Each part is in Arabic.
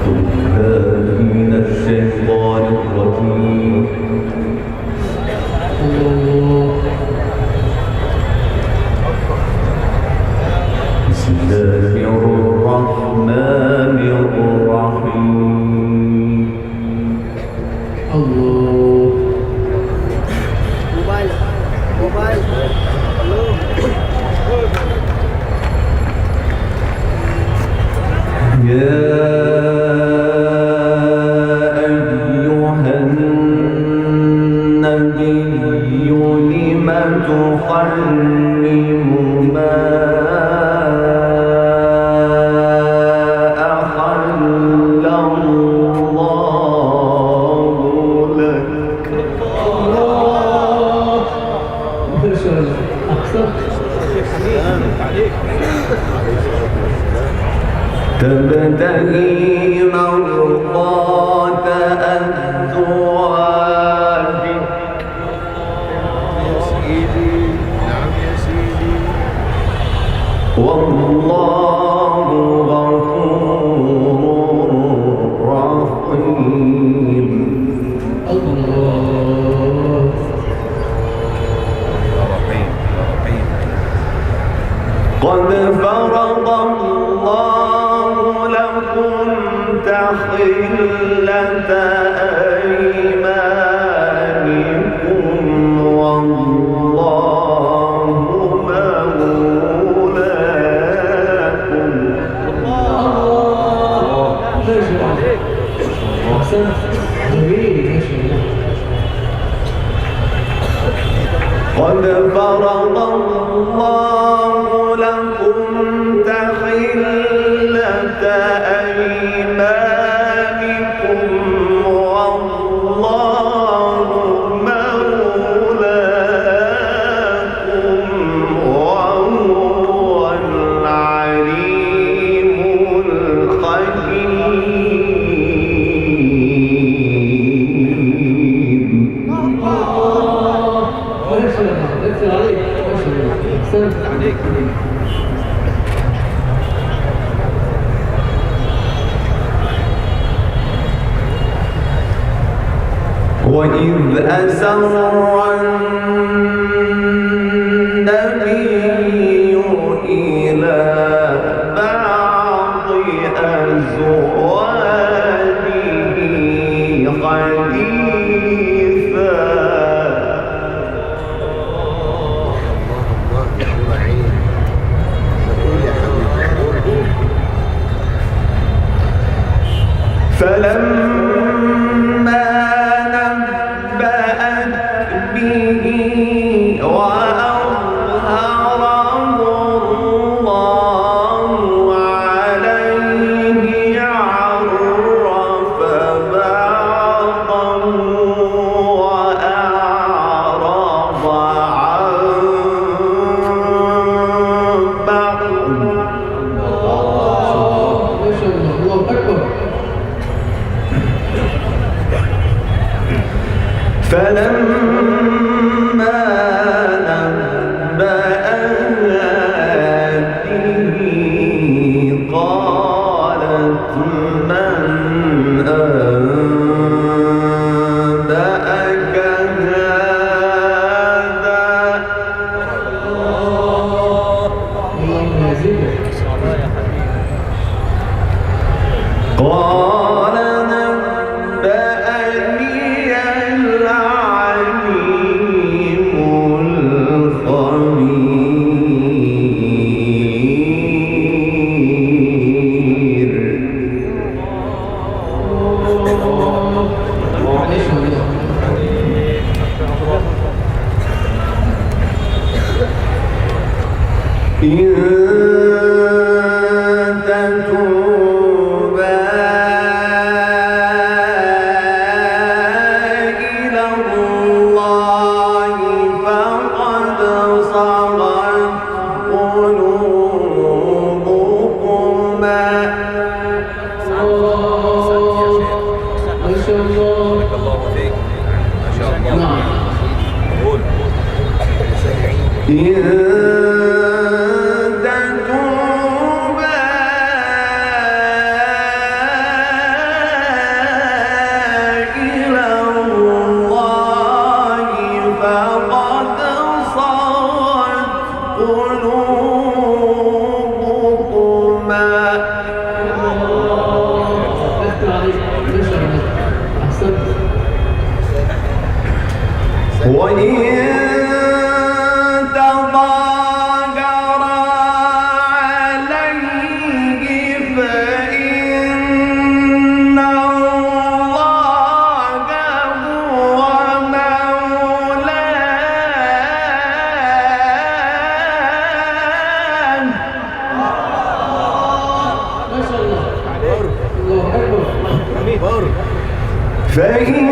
بالله من الشيطان الرجيم. بسم الله الرحمن الرحيم. الله موبايل يا أيها النبي لم تحرم ما أحل الله لك. تبتغي مرضات أزواجك والله غفور رحيم. قد فرض الله لكم تحلة أيمانكم والله مولاكم. قد فرض الله لكم تحلة أيمانكم والله مولاكم وهو العليم الحكيم. وإذ أسر النبي إلى بعض أزواجه حديثا فلما نبأت به وأظهره الله عليه عرف بعضه وأعرض عن بعض. فلما نبأت به قالت من أنبأك هذا؟ قال نبأني العليم الخبير. إن تتوبا إلى الله فقد صغت قلوبكما. إن تتوبا فإن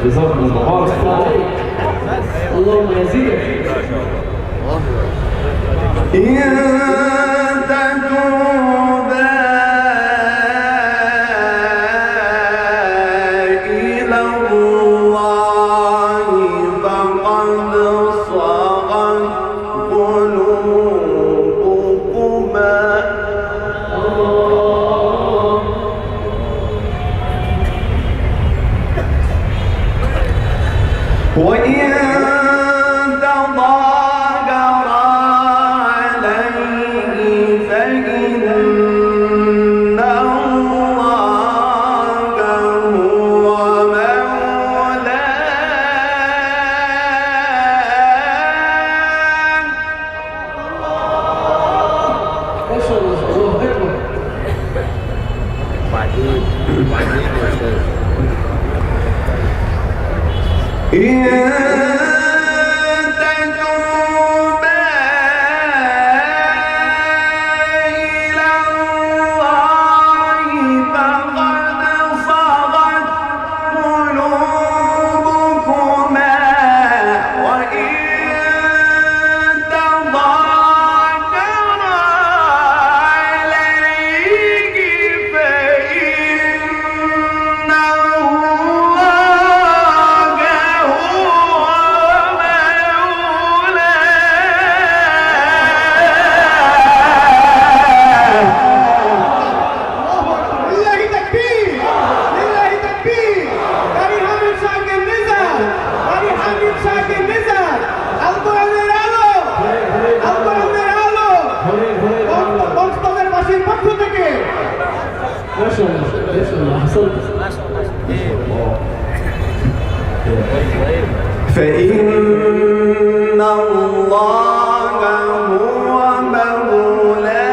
جزاكم الله خير. اللهم يزيدك. إن تتوبا إلى الله فقد صغت قلوبكما وإن تظاهرا عليه فإن الله هو فإن الله هو مولاه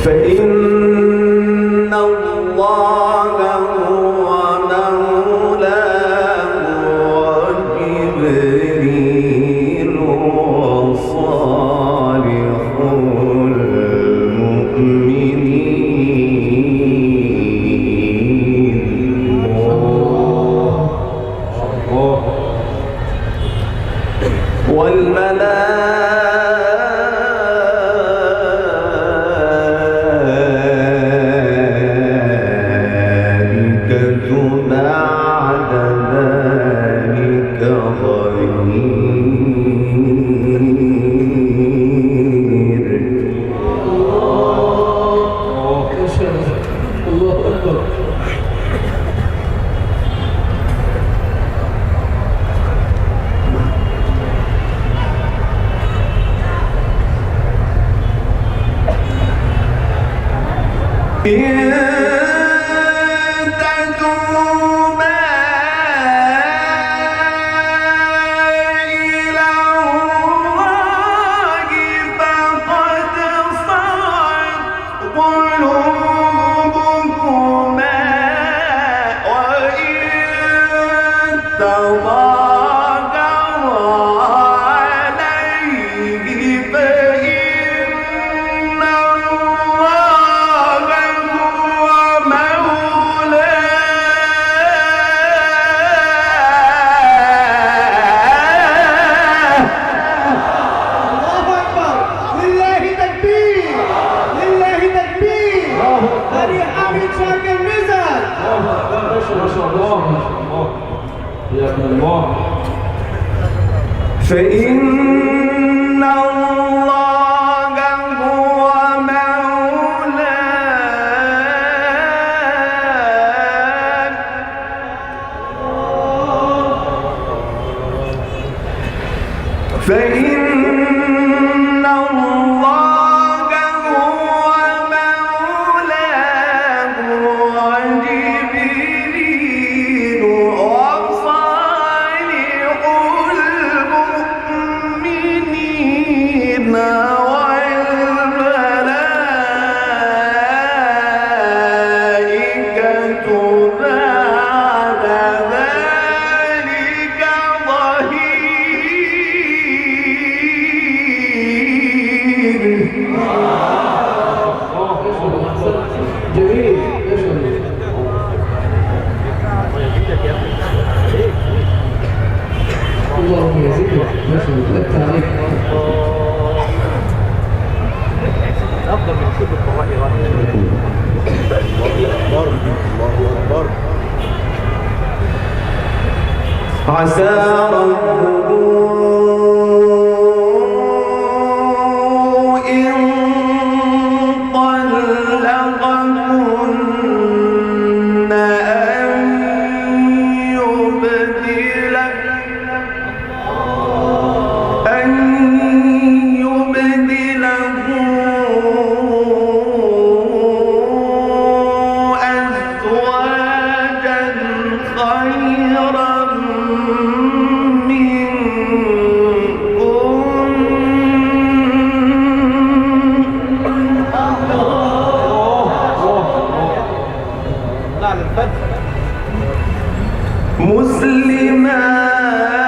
فإن الله هو مولاه وجبريل وصالح والملائكة بعد ذلك ظهير. الله أكبر. إن تتوبا إلى الله فقد صغت قلوبكما وإن تظاهرا عليه فإن حياكم الله. فإن الله هو مولاك فإن الله هو مولاه وجبريل وصالح المؤمنين والملائكة بعد ذلك ظهير. جميل. ما شاء الله. اللهم يزيدك. ما شاء الله. لك عليك. أفضل من كل القراء غنى. الله أكبر. عسى ربه إن طلقكن أن يبدله أزواجا خيرا مسلمات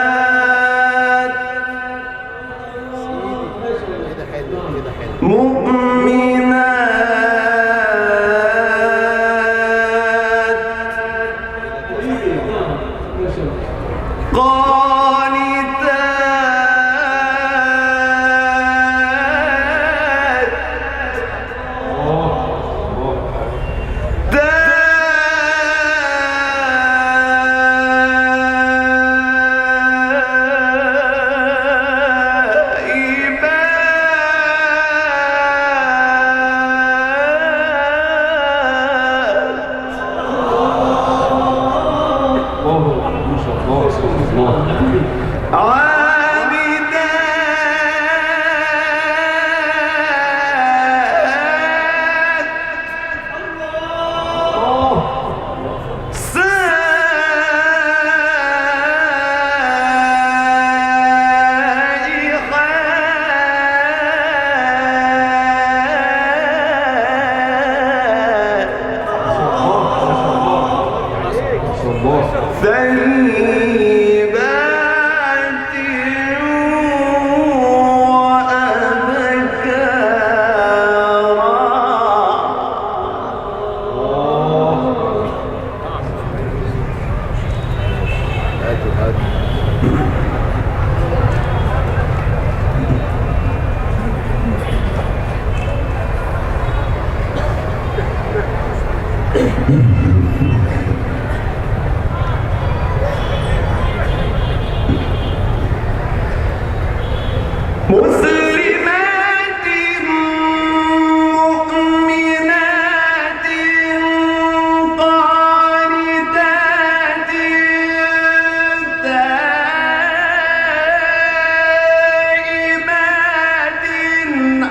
مؤمنات ثيبات مسلمات مؤمنات قانتات تائبات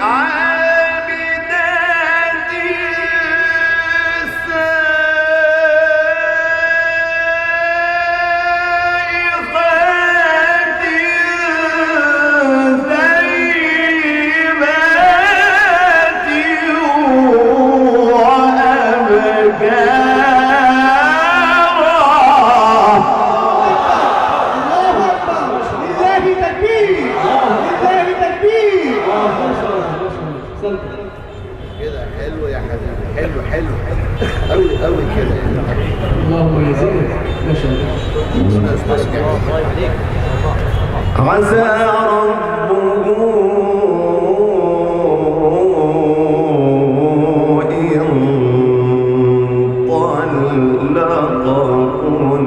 عابدات كده حلو يا حبيبي، حلو قوي كده. اللهم يزيدك. ما شاء الله. عسى ربه إن طلقكن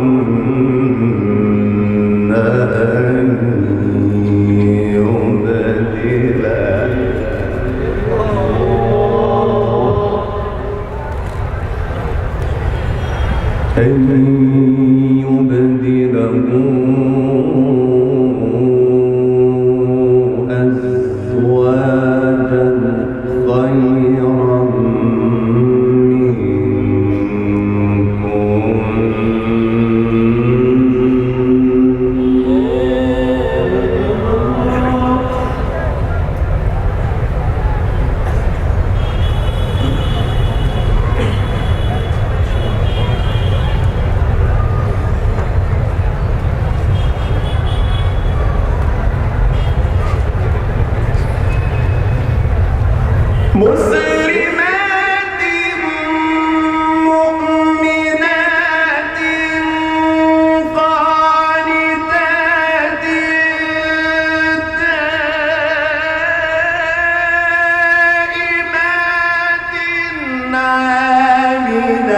أزواجا خيرا مسلمات مؤمنات قانتات تائبات عابدات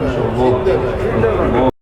ما شاء الله.